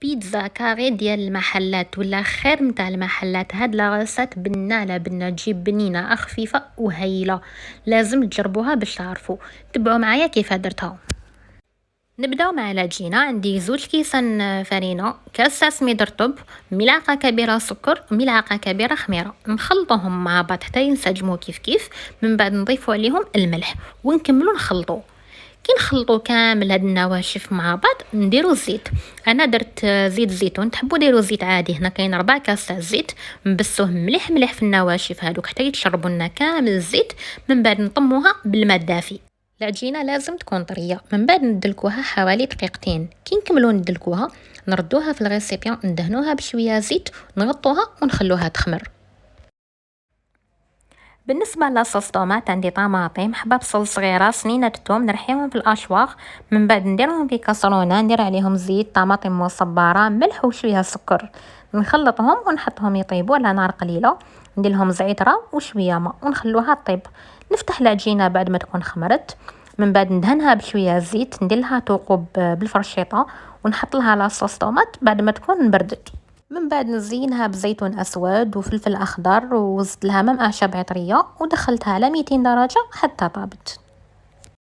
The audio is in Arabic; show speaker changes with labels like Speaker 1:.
Speaker 1: بيتزا كاري ديال المحلات ولا خير متاع المحلات. هاد لاغاسات بنة على بنة تجيب بنينة خفيفة وهايله، لازم تجربوها باش تعرفوا. تبعوا معايا كيف درتها. نبداو مع العجينه. عندي 2 كيسان فرينه، كاس سميد رطب، ملعقه كبيره سكر، ملعقه كبيره خميره. نخلطوهم مع بعض حتى ينسجموا كيف كيف. من بعد نضيفوا عليهم الملح ونكملوا نخلطوا. كي نخلطوا كامل هاد النواشف مع بعض نديروا الزيت. انا درت زيت زيتون، تحبوا ديروا زيت عادي. هنا كاين 4 كاس تاع الزيت. نبسوه مليح مليح في النواشف هادوك حتى يتشربوا لنا كامل الزيت. من بعد نطموها بالماء الدافي. العجينه لازم تكون طريه. من بعد ندلكوها حوالي دقيقتين. كي نكملوا ندلكوها نردوها في الغيسيبيون، ندهنوها بشويه زيت، نغطوها ونخلوها تخمر. بالنسبه لاصوص طوماط عندي طماطم، حبه بصل صغيره، سنينه توم، نرحيهم في الاشواخ. من بعد نديرهم في كاسرونه، ندير عليهم زيت، طماطم مصبره، ملح وشويه سكر. نخلطهم ونحطهم يطيبوا على نار قليله. ندير لهم زعتره وشويه ماء ونخلوها طيب. نفتح العجينه بعد ما تكون خمرت. من بعد ندهنها بشويه زيت، ندير لها ثقوب بالفرشيطه ونحط لها لاصوص طوماط بعد ما تكون بردت. من بعد نزينها بزيتون اسود وفلفل اخضر، وزدت لها مام اعشاب عطريه ودخلتها على 200 درجه حتى طابت.